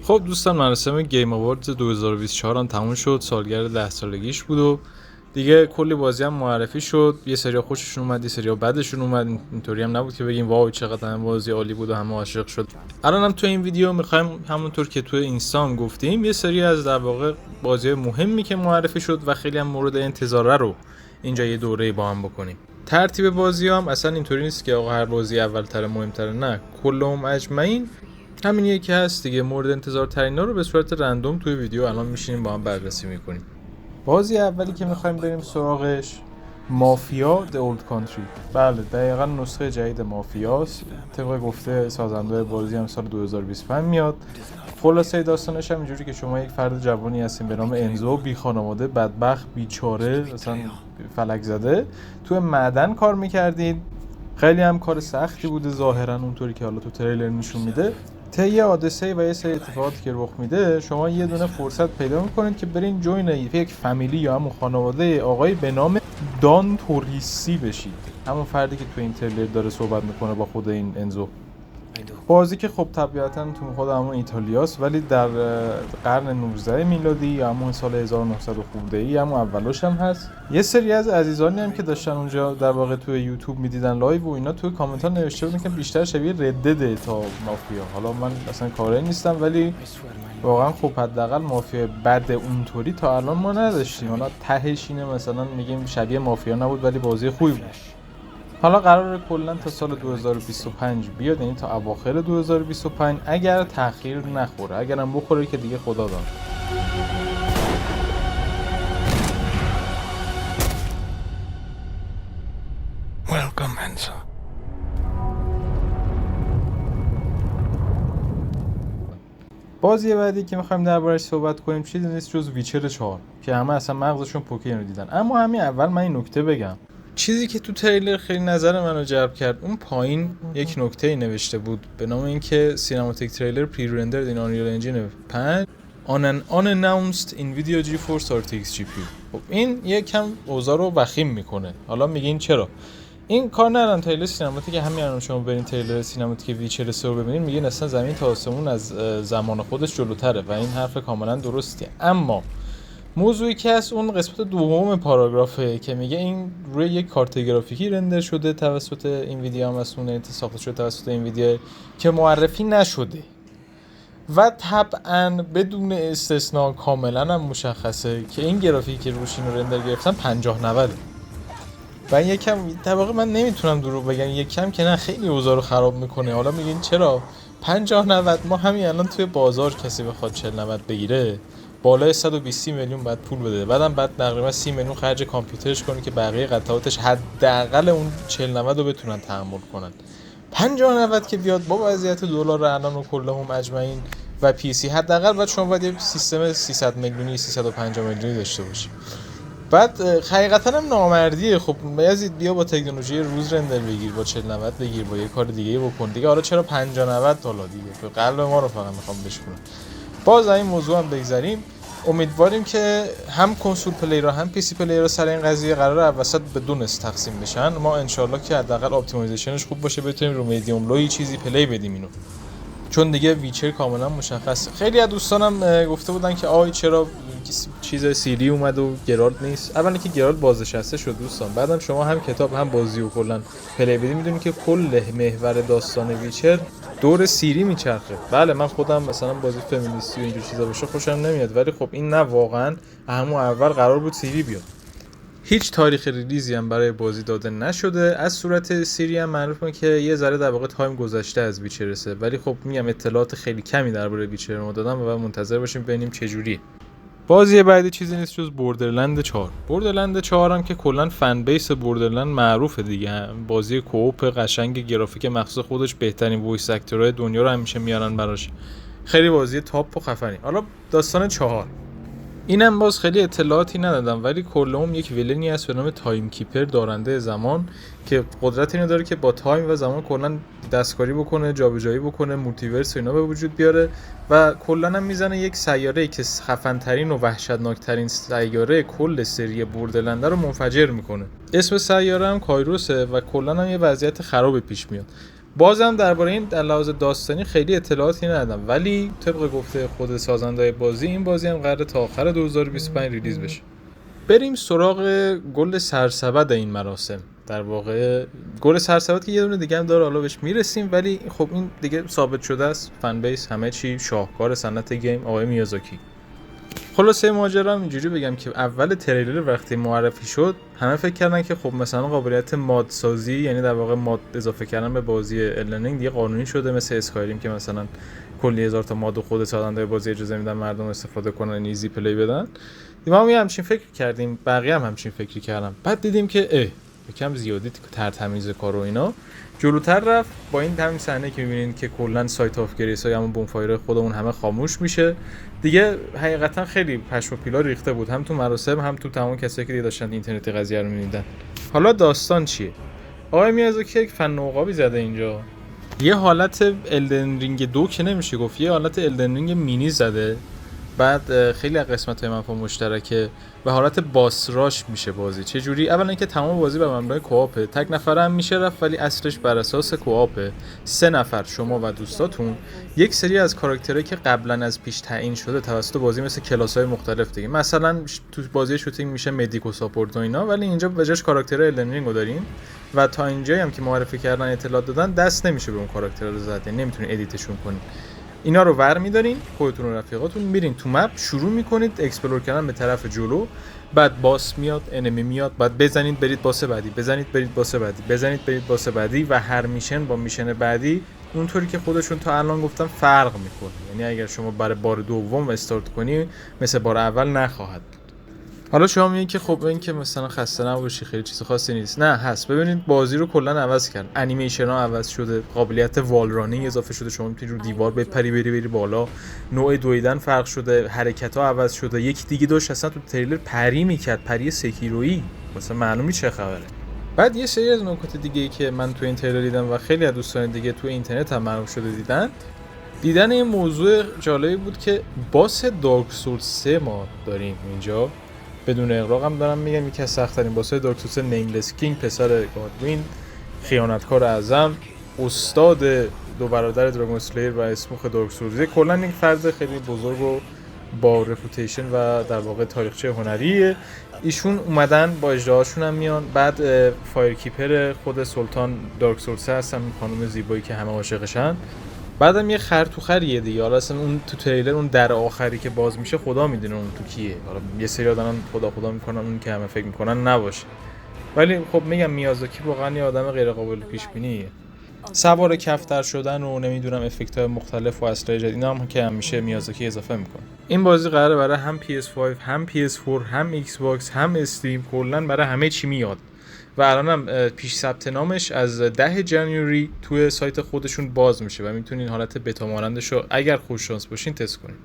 خب دوستان، مراسم گیم آواردز 2024 هم تموم شد. سالگرد 10 سالگیش بود و دیگه کلی بازی هم معرفی شد. یه سری خوششون اومد، یه سری بدشون اومد. اینطوری هم نبود که بگیم واو چقدر هم بازی عالی بود و همه عاشق شد. الانم تو این ویدیو میخوایم همونطور که تو اینستا گفتیم یه سری از در واقع بازی مهمی که معرفی شد و خیلی هم مورد انتظاره رو اینجا یه دوره با هم بکنیم. ترتیب بازی هم اصلا اینطوری نیست که آقا هر بازی اولتر مهمتره، نه، کلهم اجمعین همین یکی هست دیگه. مورد انتظار ترینا رو به صورت رندوم توی ویدیو الان میشینیم با هم بررسی میکنیم. بازی اولی که میخوایم بریم سراغش مافیا د اولد کانتری. بله دقیقاً نسخه جدید مافیاست. طبق گفته سازنده بازی هم سال 2025 میاد. خلاصه داستانش هم اینجوری که شما یک فرد جوانی هستین به نام انزو، بی خانواده، بدبخت، بیچاره، مثلا فلک زده، توی معدن کار میکردید. خیلی هم کار سختی بوده ظاهرا اونطوری که حالا تو تریلر نشون میده. طی حادثه و یه سری اتفاقاتی که رخ میده شما یه دونه فرصت پیدا میکنید که برین جوین یک فامیلی یا همون خانواده آقای به نام دان توریسی بشید، همون فردی که تو این تریلر داره صحبت میکنه با خود این انزو. بازی که خب طبیعتاً تو خود همون ایتالیاست، ولی در قرن 19 میلادی یا همون سال 1900 خورده‌ای، همون اولش هم هست. یه سری از عزیزانی هم که داشتن اونجا در واقع تو یوتیوب میدیدن لایو و اینا، توی کامنت ها نوشته بودن که بیشتر شبیه ردده تا مافیا. حالا من اصلا کاری نیستم، ولی واقعا خب حداقل مافیا بد اونطوری تا الان ما نداشتیم. حالا تهش اینه مثلا میگیم شبیه مافیا نبود ولی بازی خوبی بود. حالا قراره کلا تا سال 2025 بیاد، یعنی تا اواخر 2025 اگر تأخیر نخوره. اگرم بخوره که دیگه خدا داد. Welcome, Enzo. بازی بعدی که می‌خوایم دربارش صحبت کنیم چیزی نیست جز ویچر 4 که همه اصلا مغزشون پوکر رو دیدن. اما همین اول من این نکته بگم، چیزی که تو تریلر خیلی نظر منو جلب کرد، اون پایین یک نکته نوشته بود به نام اینکه سینماتیک تریلر پری رندرد این آنریل انجین 5 on an unannounced NVIDIA GeForce RTX GPU. خب این یکم اوضاع رو وخیم میکنه. حالا میگین چرا؟ این کار ندارم تریلر سینماتیک همین الان شما برین تریلر سینماتیک ویچر 3 رو ببینید میگین اصلا زمین تا آسمون از زمان خودش جلوتره و این حرف کاملا درستیه. اما موضوعی که از اون قسمت دوم پاراگرافه که میگه این روی یک کارت گرافیکی رندر شده توسط انویدیا، هم از اون ساخته شده توسط انویدیا که معرفی نشده و طبعا بدون استثناء کاملا هم مشخصه که این گرافیکی که روش اینو رندر گرفتن 5090 و یکم طبقه من نمیتونم دروغ بگم، یکم که نه خیلی اوضاع رو خراب میکنه. حالا میگین چرا 5090؟ ما همین الان توی بازار کسی بخواد 4090 بگیره بالای 120 میلیون بعد پول بده، بعد تقریبا 30 میلیون خرج کامپیوترش کنه که بقیه قطعاتش حداقل اون 4090 رو بتونن تحمل کنن. 5090 که بیاد با وضعیت دلار الان و کلهم اجمعین و پی سی حداقل بعد شما باید یه سیستم 300 میلیونی 350 میلیونی داشته باشی. بعد حقیقتا هم نامردیه. خب یزید بیا با تکنولوژی روز رندر بگیر، با 4090 بگیر، با یه کار دیگه بکن دیگه. حالا چرا 5090 حالا دیگه قلب ما رو فقط میخوام بشکنم. باز این موضوع هم بگذاریم. امیدواریم که هم کنسول پلیرها هم پی سی پلیرها سر این قضیه قراره وسط به دو نصف تقسیم بشن. ما انشالله که حداقل اپتیمایزیشنش خوب باشه بتونیم رو میدیوم لوی چیزی پلی بدیم اینو، چون دیگه ویچر کاملا مشخصه. خیلی از دوستانم گفته بودن که آی چرا چیز سیری اومد و گرالت نیست. اولا که گرالت بازنشسته شد دوستان، بعدم شما هم کتاب هم بازی و کلا پلی بدید میدونید که کل محور داستان ویچر دور سیری میچرخه. بله من خودم مثلا بازی فمینیستی و اینجور چیزا باشه خوشم نمیاد، ولی خب این نه، واقعا همون اول قرار بود سیری بیاد. هیچ تاریخ ریلیزی هم برای بازی داده نشده. از صورت سیری هم معلومه که یه ذره در واقع تایم گذشته از ویچر 3، ولی خب میگم اطلاعات خیلی کمی درباره ویچر ما دادم و منتظر باشیم ببینیم چه جوریه. بازی بعدی چیزی نیست جز بوردرلند 4. بوردرلند 4 هم که کلا فن بیس بوردرلند معروفه دیگه. بازی کوپ قشنگ، گرافیک مخصوص خودش، بهترین وایس اکتورهای دنیا رو همیشه میارن براش. خیلی بازی تاپ و خفنی. حالا داستان 4 اینم باز خیلی اطلاعاتی ندادم، ولی کلهم یک ویلنی هست به نام تایم کیپر، دارنده زمان، که قدرت اینو داره که با تایم و زمان کلا دستکاری بکنه، جابجایی بکنه، مولتیورس و اینا به وجود بیاره و کلا هم میزنه یک سیاره‌ای که خفن ترین و وحشتناک ترین سیاره کل سری بوردرلند رو منفجر میکنه. اسم سیاره هم کایروسه و کلا هم یه وضعیت خراب پیش میاد. بازم درباره این در لحاظ داستانی خیلی اطلاعاتی ندادم، ولی طبق گفته خود سازنده بازی این بازی هم قراره تا آخر 2025 ریلیز بشه. بریم سراغ گل سرسبد این مراسم. در واقع گل سرسبد که یه دونه دیگه هم داره، حالا بهش میرسیم، ولی خب این دیگه ثابت شده است، فن بیس همه چی، شاهکار صنعت گیم آقای میازاکی. خلاصه ماجرا اینجوری بگم که اول تریلر وقتی معرفی شد همه فکر کردن که خب مثلا قابلیت ماد سازی، یعنی در واقع ماد اضافه کردن به بازی الدن دیگه قانونی شده، مثل اسکایریم که مثلا کلی هزار تا ماد خود سازنده بازی اجازه میدن مردم استفاده کنن، ایزی پلی بدن. ما هم همچین فکر کردیم، بقیه هم همچین فکری کردن. بعد دیدیم که یکم زیادی ترتمیز کار و اینا. جلوتر رفت با این همین صحنه که می‌بینید که کلا سایت آف گریس های همون بونفایر خودمون همه خاموش میشه دیگه. حقیقتا خیلی پشم و پیلا ریخته بود، هم تو مراسم هم تو تمام کسایی که داشتن اینترنتی قضیه رو می‌دیدن. حالا داستان چیه؟ آقای میازاکی یک فن عقابی زده اینجا. یه حالت الدن رینگ 2 که نمیشه گفت، یه حالت الدن رینگ مینی زده. بعد خیلی از قسمت‌های منفعه مشترکه به حالت باس راش میشه بازی. چه جوری؟ اولا اینکه تمام بازی به مبنای کوآپه، تک نفره هم میشه رفت، ولی اصلش بر اساس کوآپه. 3 نفر شما و دوستاتون، یک سری از کاراکترهایی که قبلا از پیش تعیین شده توسط بازی، مثل کلاس‌های مختلف دیگه. مثلا تو بازی شوتینگ میشه مدیک و ساپورت و اینا، ولی اینجا به جاش کاراکترهای الدن رینگ رو داریم و تا اینجایی هم که معرفی کردن اطلاعات دادن دست نمیشه به اون کاراکترها رو زد، یعنی نمیتونید ادیتشون کنید. اینا رو ور می‌دارین، خودتون و رفیقاتون میرین تو مپ، شروع میکنید اکسپلور کردن به طرف جلو. بعد باس میاد، انمی میاد، بعد بزنید برید باس بعدی، بزنید برید باس بعدی، بزنید برید باس بعدی، و هر میشن با میشن بعدی اونطوری که خودشون تا الان گفتم فرق میکنه. یعنی اگر شما برای بار دوم استارت کنی مثل بار اول نخواهد. حالا شما میگین که خب این که مثلا خسته نباشی، خیلی چیز خاصی نیست. نه هست. ببینید بازی رو کلا عوض کردن، انیمیشن ها عوض شده، قابلیت وال رانینگ اضافه شده، شما میتونید رو دیوار بپری بری بالا، نوع دویدن فرق شده، حرکت ها عوض شده. یکی دیگه داشت اصلا تو تریلر پری میکرد، پری سکیرویی، مثلا معلومه چه خبره. بعد یه سری از نکات دیگه ای که من تو این تریلر دیدم و خیلی از دوستان دیگه تو اینترنت هم معلوم شده دیدن این موضوع جالبی بود که باس دارک سولز 3 ما داریم اینجا. بدون اغراق هم دارم میگم یکی از سخت‌ترین باس‌های دارک سولز، نیملس کینگ، پسر گادوین، خیانتکار اعظم، استاد دو برادر دراگون اسلیر و اسموخ دارک سولز. کلا این فرد خیلی بزرگ و با رپوتیشن و در واقع تاریخچه هنریه. ایشون اومدن با اجراهاشون هم میان. بعد فایرکیپر خود سلطان دارک سولز هستن، خانم زیبایی که همه عاشقشن. بعدم یه خر تو خریه دیگه. حالا اصلا اون تو تریلر اون در آخری که باز میشه خدا میدونه اون تو کیه. حالا یه سری آدمن خدا میکنن اون که همه فکر میکنن نباشه، ولی خب میگم میازاکی واقعا یه آدم غیر قابل پیش بینیه. سوار کفتر شدن و نمیدونم افکت‌های مختلف و اسلحه جدید اینا هم که همیشه میازاکی اضافه میکنه. این بازی قراره برای هم PS5 هم PS4 هم ایکس باکس هم استیم، کلا برای همه چی میاد. و الانم پیش ثبت نامش از 10 ژانویه توی سایت خودشون باز میشه و میتونین حالت بتا مانندش رو اگر خوش شانس باشین تست کنین.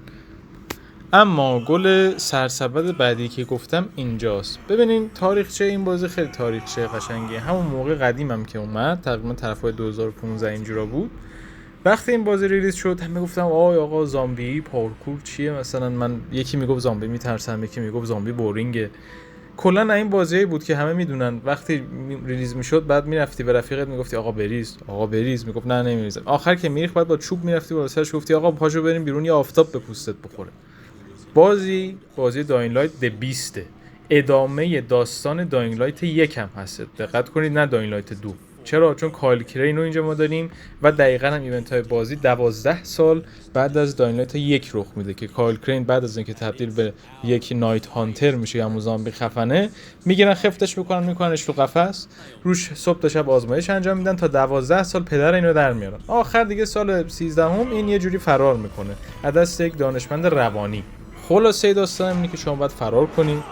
اما گل سرسبد بعدی که گفتم اینجاست. ببینین تاریخچه این بازی خیلی تاریخچه قشنگیه. همون موقع قدیمم که اومد، تقریبا طرفای 2015 اینجورا بود. وقتی این بازی ریلیز شد همه گفتم آقا زامبی پارکور چیه؟ مثلا من یکی میگفت زامبی میترسم، یکی میگفت زامبی بورینگه. کلا این بازیایی بود که همه میدونن وقتی ریلیز میشد بعد میرفتی به رفیقت میگفتی آقا بریز، میگفت نه نمیریزم. آخر که میریخت بعد با چوب میرفتی بالا سرش گفتی آقا پاشو بریم بیرون یا آفتاب به پوستت بخوره. بازی داینگ لایت د بیسته، ادامه داستان داینگ لایت یکم هست. دقت کنید، نه داینگ لایت 2. چرا؟ چون کایل کرین رو اینجا ما داریم و دقیقاً هم ایونت های بازی 12 سال بعد از داینگ لایت 1 رخ میده که کایل کرین بعد از اینکه تبدیل به یک نایت هانتر میشه یا زامبی خفنه، میگیرن خفتش میکننش تو قفس، روش صبح تا شب آزمایش انجام میدن تا 12 سال پدر اینو در میارن. آخر دیگه سال 13 این یه جوری فرار میکنه از دست یک دانشمند روانی. خلاصه داستان اینه که شما باید فرار کنی،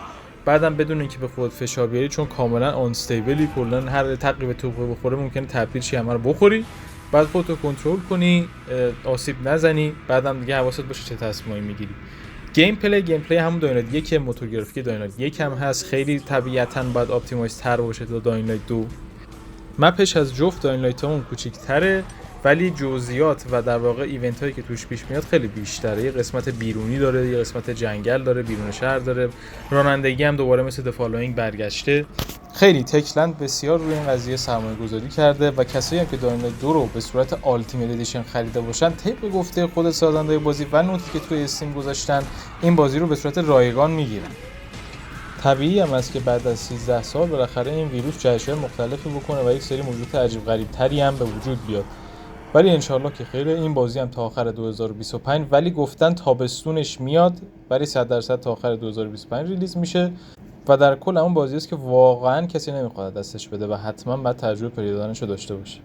بعدم بدون اینکه به خود فشار بیاری، چون کاملا آنستیبلی، کلا هر تقریبا توپ بخوره ممکنه تبدیل شی، همه رو بخوری. بعد خودتو کنترل کنی، آسیب نزنی، بعدم دیگه حواست باشه چه تصمیمی میگیری. گیم پلی همون داینگ لایت 1 موتور گرافیک داینگ لایت 1 هم هست، خیلی طبیعتاً باید اپتیمایز تر باشه تا داینگ لایت 2. مپش از جفت داینگ لایت اون کوچیک‌تره، ولی جزئیات و در واقع ایونت هایی که توش پیش میاد خیلی بیشتره. یه قسمت بیرونی داره، یه قسمت جنگل داره، بیرون شهر داره، رانندگی هم دوباره مثل د فالوینگ برگشته. خیلی تکلند بسیار روی این قضیه سرمایه گذاری کرده و کسایی هم که داینلاین 2 رو به صورت آلتیمیت ادیشن خریده باشن، طبق گفته خود سازنده بازی و نوتی که توی استیم گذاشتن، این بازی رو به صورت رایگان میگیرن. طبیعی هم است که بعد از 13 سال بالاخره این ویروس جهش‌های مختلفی بکنه و یک سری موجودات عجیب غریب تری هم به وجود بیاد. ولی انشالله که خیره. این بازی هم تا آخر 2025 ولی گفتن تابستونش میاد، ولی 100% تا آخر 2025 ریلیز میشه و در کل اون بازی است که واقعا کسی نمیخواد دستش بده و حتما باید تجربه پری دادنش رو داشته باشه.